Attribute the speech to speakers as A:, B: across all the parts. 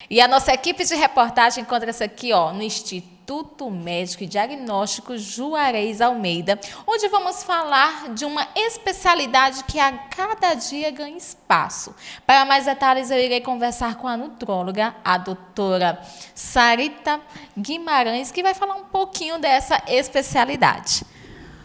A: E a nossa equipe de reportagem encontra-se aqui, ó, no Instituto Médico e Diagnóstico Juarez Almeida, onde vamos falar de uma especialidade que a cada dia ganha espaço. Para mais detalhes, eu irei conversar com a nutróloga, a doutora Sarita Guimarães, que vai falar um pouquinho dessa especialidade.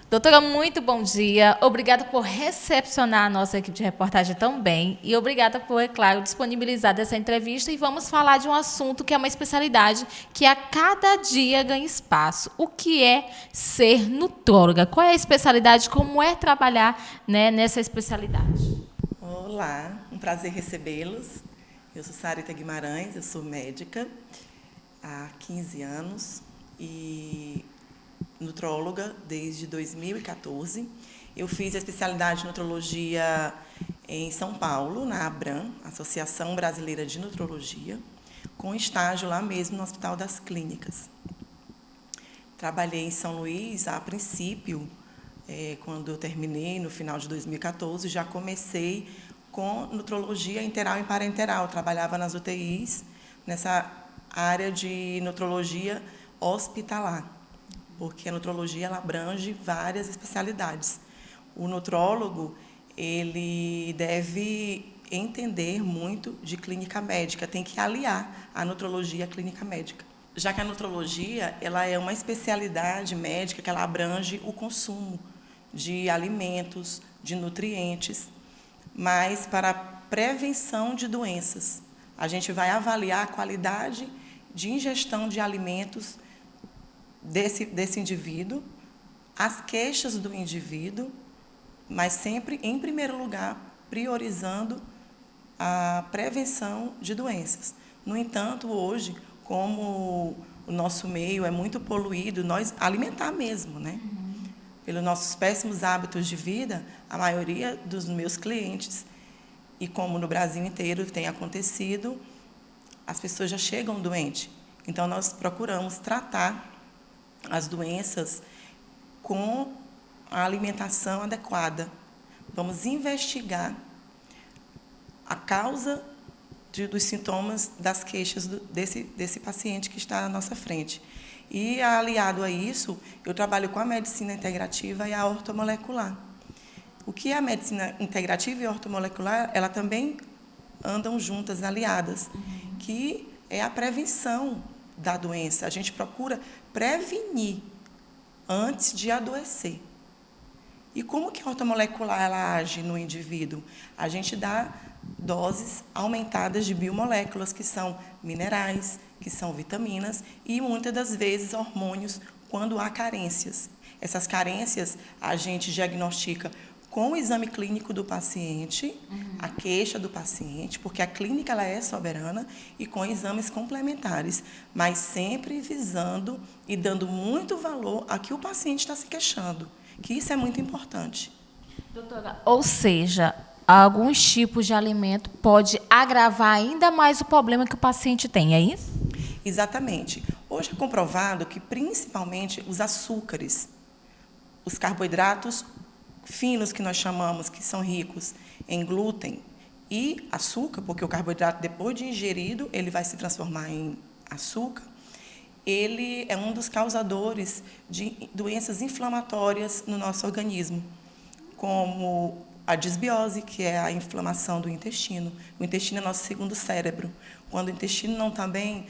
A: Doutora, muito bom dia. Obrigada por recepcionar a nossa equipe de reportagem tão bem e obrigada por, é claro, disponibilizar essa entrevista e vamos falar de um assunto que é uma especialidade que a cada dia ganha espaço. O que é ser nutróloga? Qual é a especialidade? Como é trabalhar, né, nessa especialidade?
B: Olá, um prazer recebê-los. Eu sou Sarita Guimarães, eu sou médica há 15 anos e nutróloga desde 2014. Eu fiz a especialidade de nutrologia em São Paulo, na ABRAM, Associação Brasileira de Nutrologia, com estágio lá mesmo no Hospital das Clínicas. Trabalhei em São Luís, a princípio, quando eu terminei, no final de 2014, já comecei com nutrologia enteral e parenteral. Trabalhava nas UTIs, nessa área de nutrologia hospitalar, porque a nutrologia ela abrange várias especialidades. O nutrólogo, ele deve entender muito de clínica médica, tem que aliar a nutrologia à clínica médica. Já que a nutrologia ela é uma especialidade médica que ela abrange o consumo de alimentos, de nutrientes, mas para a prevenção de doenças. A gente vai avaliar a qualidade de ingestão de alimentos desse indivíduo, as queixas do indivíduo, mas sempre, em primeiro lugar, priorizando a prevenção de doenças. No entanto, hoje, como o nosso meio é muito poluído, nós alimentar mesmo, né? Pelos nossos péssimos hábitos de vida, a maioria dos meus clientes, e como no Brasil inteiro tem acontecido, as pessoas já chegam doentes. Então, nós procuramos tratar as doenças com a alimentação adequada. Vamos investigar a causa dos sintomas, das queixas desse paciente que está na nossa frente. E, aliado a isso, eu trabalho com a medicina integrativa e a ortomolecular. O que é a medicina integrativa e a ortomolecular? Ela também andam juntas, aliadas, que é a prevenção da doença. A gente procura prevenir antes de adoecer. E como que a ortomolecular ela age no indivíduo? A gente dá doses aumentadas de biomoléculas, que são minerais, que são vitaminas e, muitas das vezes, hormônios, quando há carências. Essas carências a gente diagnostica com o exame clínico do paciente, a queixa do paciente, porque a clínica ela é soberana, e com exames complementares, mas sempre visando e dando muito valor a que o paciente está se queixando, que isso é muito importante.
A: Doutora, ou seja, alguns tipos de alimento pode agravar ainda mais o problema que o paciente tem, é isso?
B: Exatamente. Hoje é comprovado que, principalmente, os açúcares, os carboidratos finos que nós chamamos, que são ricos em glúten e açúcar, porque o carboidrato, depois de ingerido, ele vai se transformar em açúcar, ele é um dos causadores de doenças inflamatórias no nosso organismo, como a disbiose, que é a inflamação do intestino. O intestino é nosso segundo cérebro. Quando o intestino não está bem,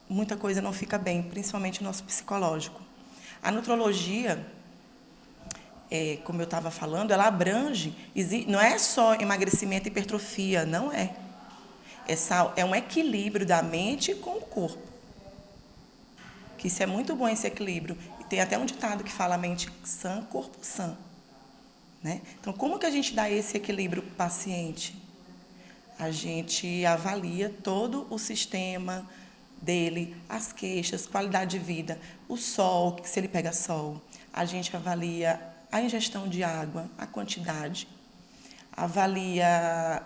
B: muita coisa não fica bem, principalmente o nosso psicológico. A nutrologia, como eu estava falando, ela abrange, não é só emagrecimento e hipertrofia, não é. É um equilíbrio da mente com o corpo. Que isso é muito bom, esse equilíbrio. E tem até um ditado que fala mente sã, corpo sã. Né? Então, como que a gente dá esse equilíbrio para o paciente? A gente avalia todo o sistema dele, as queixas, qualidade de vida, o sol, se ele pega sol. A gente avalia a ingestão de água, a quantidade, avalia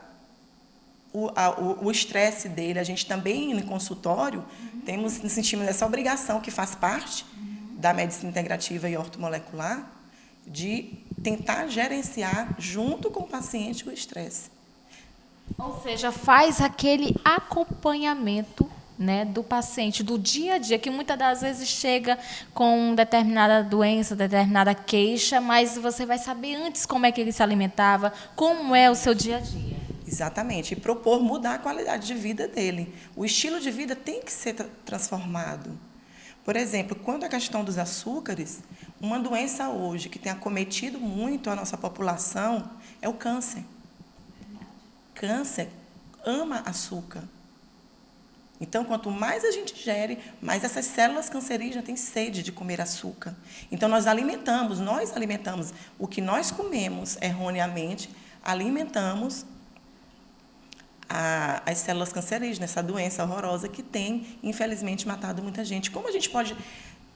B: o estresse dele. A gente também, no consultório, sentimos essa obrigação, que faz parte da medicina integrativa e ortomolecular, de tentar gerenciar, junto com o paciente, o estresse.
A: Ou seja, faz aquele acompanhamento, né, do paciente, do dia a dia, que muitas das vezes chega com determinada doença, determinada queixa, mas você vai saber antes como é que ele se alimentava, como é o seu dia a dia.
B: Exatamente, e propor mudar a qualidade de vida dele. O estilo de vida tem que ser transformado. Por exemplo, quando a questão dos açúcares, uma doença hoje que tem acometido muito a nossa população é o câncer. Câncer ama açúcar. Então, quanto mais a gente ingere, mais essas células cancerígenas têm sede de comer açúcar. Então, nós alimentamos o que nós comemos erroneamente, alimentamos as células cancerígenas, essa doença horrorosa que tem, infelizmente, matado muita gente. Como a gente pode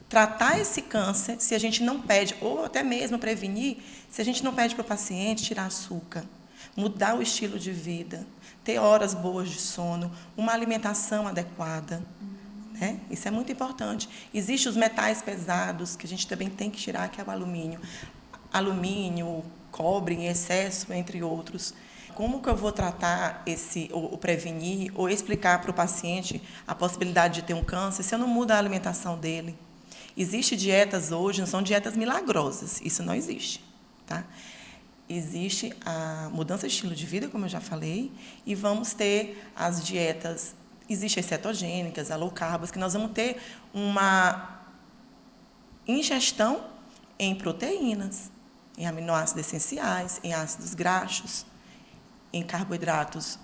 B: tratar esse câncer se a gente não pede, ou até mesmo prevenir, se a gente não pede para o paciente tirar açúcar, mudar o estilo de vida, ter horas boas de sono, uma alimentação adequada, né? Isso é muito importante. Existem os metais pesados, que a gente também tem que tirar, que é o alumínio. Alumínio, cobre em excesso, entre outros. Como que eu vou tratar ou prevenir, ou explicar para o paciente a possibilidade de ter um câncer, se eu não mudo a alimentação dele? Existem dietas hoje, não são dietas milagrosas, isso não existe, tá? Existe a mudança de estilo de vida, como eu já falei, e vamos ter as dietas, existem as cetogênicas, a low carb, que nós vamos ter uma ingestão em proteínas, em aminoácidos essenciais, em ácidos graxos, em carboidratos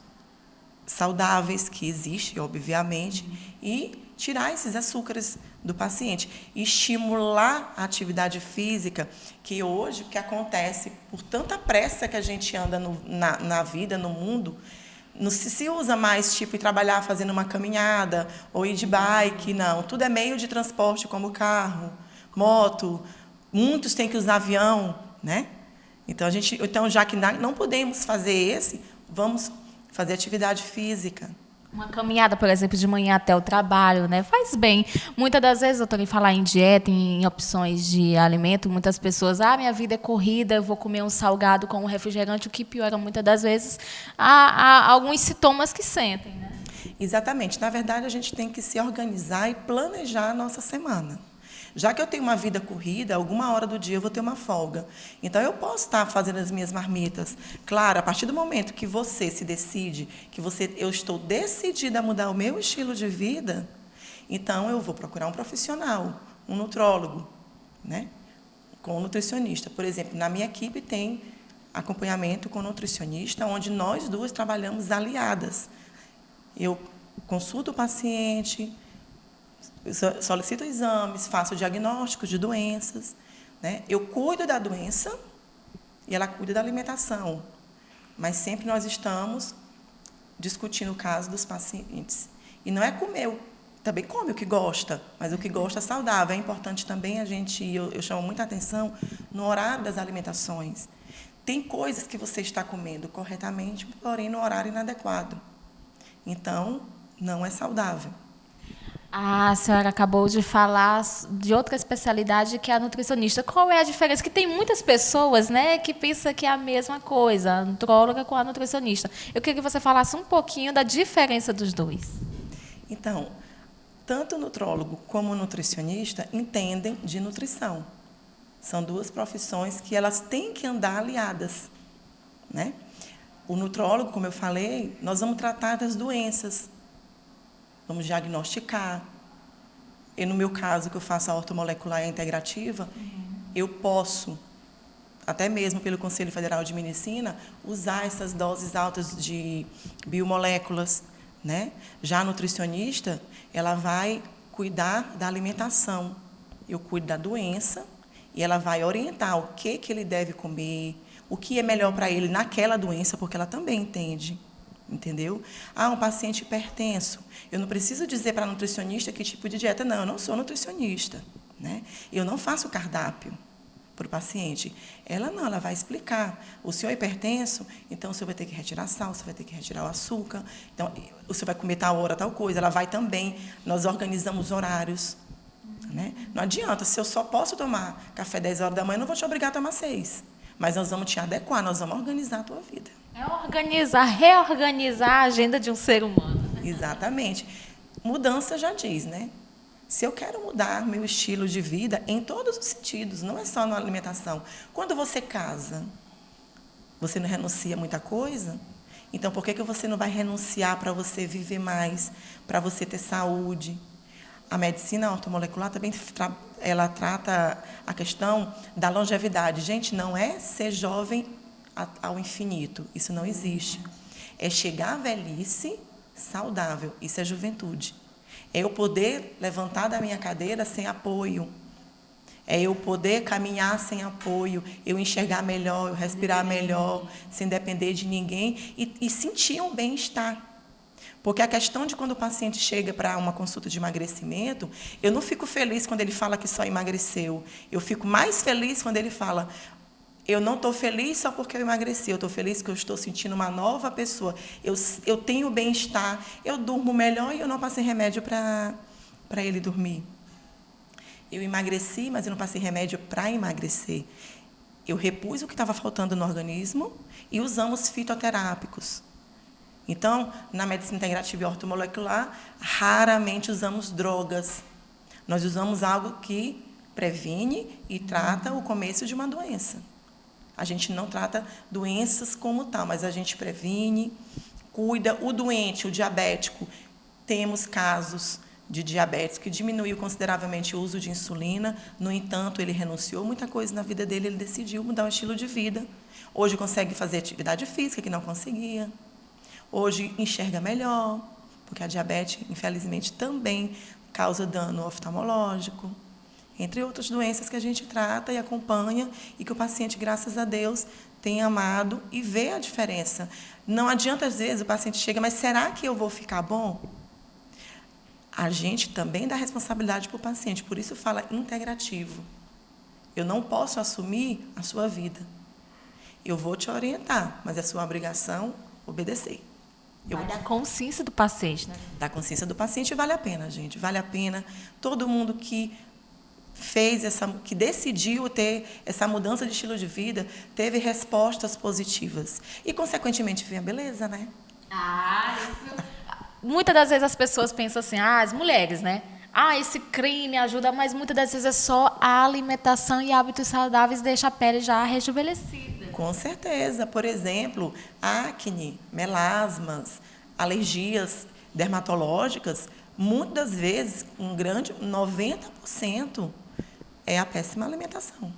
B: saudáveis, que existem, obviamente, e tirar esses açúcares do paciente. Estimular a atividade física, que hoje, o que acontece, por tanta pressa que a gente anda na vida, no mundo, não se usa mais tipo ir trabalhar fazendo uma caminhada ou ir de bike, não. Tudo é meio de transporte, como carro, moto. Muitos têm que usar avião, né? Então, já que não podemos fazer vamos fazer atividade física.
A: Uma caminhada, por exemplo, de manhã até o trabalho, né? Faz bem. Muitas das vezes, doutora, em falar em dieta, em opções de alimento, muitas pessoas, minha vida é corrida, eu vou comer um salgado com um refrigerante, o que piora muitas das vezes há alguns sintomas que sentem, né?
B: Exatamente. Na verdade, a gente tem que se organizar e planejar a nossa semana. Já que eu tenho uma vida corrida, alguma hora do dia eu vou ter uma folga. Então, eu posso estar fazendo as minhas marmitas. Claro, a partir do momento que você se decide, eu estou decidida a mudar o meu estilo de vida, então eu vou procurar um profissional, um nutrólogo, né? Com um nutricionista. Por exemplo, na minha equipe tem acompanhamento com nutricionista, onde nós duas trabalhamos aliadas. Eu consulto o paciente, solicito exames, faço diagnósticos de doenças, né? Eu cuido da doença e ela cuida da alimentação. Mas sempre nós estamos discutindo o caso dos pacientes. E não é comer, também come o que gosta, mas o que gosta é saudável. É importante também eu chamo muita atenção no horário das alimentações. Tem coisas que você está comendo corretamente, porém no horário inadequado. Então, não é saudável.
A: A senhora acabou de falar de outra especialidade que é a nutricionista. Qual é a diferença? Que tem muitas pessoas, né, que pensam que é a mesma coisa, a nutróloga com a nutricionista. Eu queria que você falasse um pouquinho da diferença dos dois.
B: Então, tanto o nutrólogo como o nutricionista entendem de nutrição. São duas profissões que elas têm que andar aliadas, né? O nutrólogo, como eu falei, nós vamos tratar das doenças. Vamos diagnosticar. No meu caso, que eu faço a ortomolecular e a integrativa, eu posso, até mesmo pelo Conselho Federal de Medicina, usar essas doses altas de biomoléculas, né? Já a nutricionista, ela vai cuidar da alimentação. Eu cuido da doença e ela vai orientar o que ele deve comer, o que é melhor para ele naquela doença, porque ela também entende. Entendeu? Um paciente hipertenso. Eu não preciso dizer para a nutricionista que tipo de dieta. Não, eu não sou nutricionista, né? Eu não faço cardápio para o paciente. Ela vai explicar. O senhor é hipertenso, então o senhor vai ter que retirar sal, o senhor vai ter que retirar o açúcar, então o senhor vai comer tal hora, tal coisa. Ela vai também, nós organizamos horários, né? Não adianta, se eu só posso tomar café 10 horas da manhã, eu não vou te obrigar a tomar 6. Mas nós vamos te adequar, nós vamos organizar a tua vida.
A: É organizar, reorganizar a agenda de um ser humano.
B: Exatamente. Mudança já diz, né? Se eu quero mudar meu estilo de vida em todos os sentidos, não é só na alimentação. Quando você casa, você não renuncia a muita coisa? Então, por que você não vai renunciar para você viver mais, para você ter saúde? A medicina ortomolecular também ela trata a questão da longevidade. Gente, não é ser jovem ao infinito. Isso não existe. É chegar à velhice saudável. Isso é juventude. É eu poder levantar da minha cadeira sem apoio. É eu poder caminhar sem apoio, eu enxergar melhor, eu respirar melhor, sem depender de ninguém e sentir um bem-estar. Porque a questão de quando o paciente chega para uma consulta de emagrecimento, eu não fico feliz quando ele fala que só emagreceu. Eu fico mais feliz quando ele fala, eu não estou feliz só porque eu emagreci, eu estou feliz porque eu estou sentindo uma nova pessoa. Eu tenho bem-estar, eu durmo melhor e eu não passei remédio para ele dormir. Eu emagreci, mas eu não passei remédio para emagrecer. Eu repus o que estava faltando no organismo e usamos fitoterápicos. Então, na medicina integrativa e ortomolecular, raramente usamos drogas. Nós usamos algo que previne e trata o começo de uma doença. A gente não trata doenças como tal, mas a gente previne, cuida. O doente, o diabético, temos casos de diabetes que diminuiu consideravelmente o uso de insulina. No entanto, ele renunciou a muita coisa na vida dele, ele decidiu mudar o estilo de vida. Hoje consegue fazer atividade física, que não conseguia. Hoje enxerga melhor, porque a diabetes, infelizmente, também causa dano oftalmológico, entre outras doenças que a gente trata e acompanha e que o paciente, graças a Deus, tem amado e vê a diferença. Não adianta, às vezes, o paciente chega, mas será que eu vou ficar bom? A gente também dá responsabilidade para o paciente, por isso fala integrativo. Eu não posso assumir a sua vida. Eu vou te orientar, mas é sua obrigação obedecer.
A: Vai da consciência do paciente, né?
B: Da consciência do paciente vale a pena, gente. Vale a pena. Todo mundo que que decidiu ter essa mudança de estilo de vida, teve respostas positivas. E, consequentemente, vem a beleza, né?
A: Isso. Muitas das vezes as pessoas pensam assim, as mulheres, né? Esse creme ajuda, mas muitas das vezes é só a alimentação e hábitos saudáveis deixa a pele já rejuvenescida.
B: Com certeza. Por exemplo, acne, melasmas, alergias dermatológicas, muitas vezes, um grande 90% é a péssima alimentação.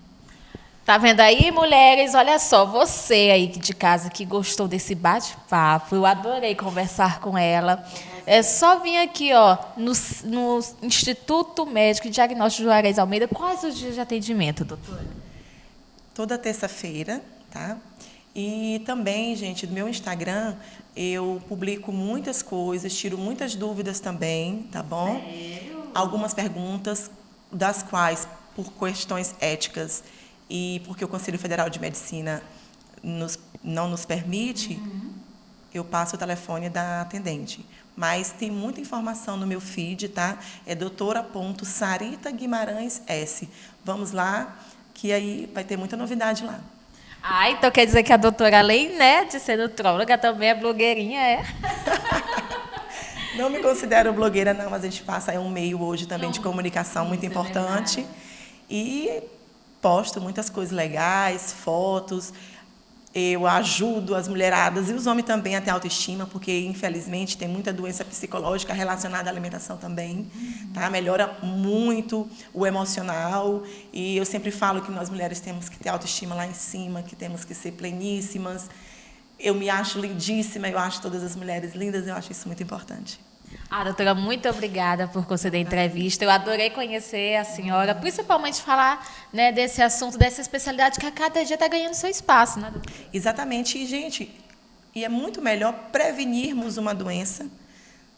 A: Tá vendo aí, mulheres? Olha só, você aí de casa que gostou desse bate-papo, eu adorei conversar com ela. É só vir aqui, no Instituto Médico e Diagnóstico Juarez Almeida. Quais os dias de atendimento, doutora?
B: Toda terça-feira, tá? E também, gente, no meu Instagram, eu publico muitas coisas, tiro muitas dúvidas também, tá bom?
A: Sério?
B: Algumas perguntas, das quais, por questões éticas e porque o Conselho Federal de Medicina não nos permite, eu passo o telefone da atendente. Mas tem muita informação no meu feed, tá? É doutora.Sarita Guimarães S. Vamos lá, que aí vai ter muita novidade lá.
A: Então quer dizer que a doutora, além, né, de ser nutróloga, também é blogueirinha, é?
B: Não me considero blogueira, não, mas a gente passa um meio hoje também de comunicação muito importante. E posto muitas coisas legais, fotos. Eu ajudo as mulheradas e os homens também a ter autoestima, porque, infelizmente, tem muita doença psicológica relacionada à alimentação também. Tá? Melhora muito o emocional. E eu sempre falo que nós mulheres temos que ter autoestima lá em cima, que temos que ser pleníssimas. Eu me acho lindíssima, eu acho todas as mulheres lindas, eu acho isso muito importante.
A: Doutora, muito obrigada por conceder a entrevista. Eu adorei conhecer a senhora, principalmente falar, né, desse assunto, dessa especialidade que a cada dia está ganhando seu espaço, né, doutora?
B: Exatamente. E, gente, é muito melhor prevenirmos uma doença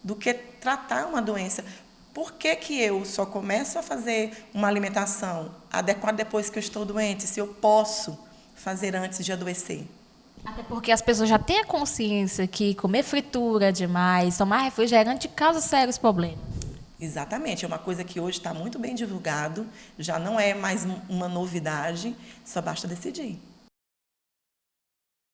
B: do que tratar uma doença. Por que eu só começo a fazer uma alimentação adequada depois que eu estou doente, se eu posso fazer antes de adoecer?
A: Até porque as pessoas já têm a consciência que comer fritura demais, tomar refrigerante causa sérios problemas.
B: Exatamente, é uma coisa que hoje está muito bem divulgado, já não é mais uma novidade, só basta decidir.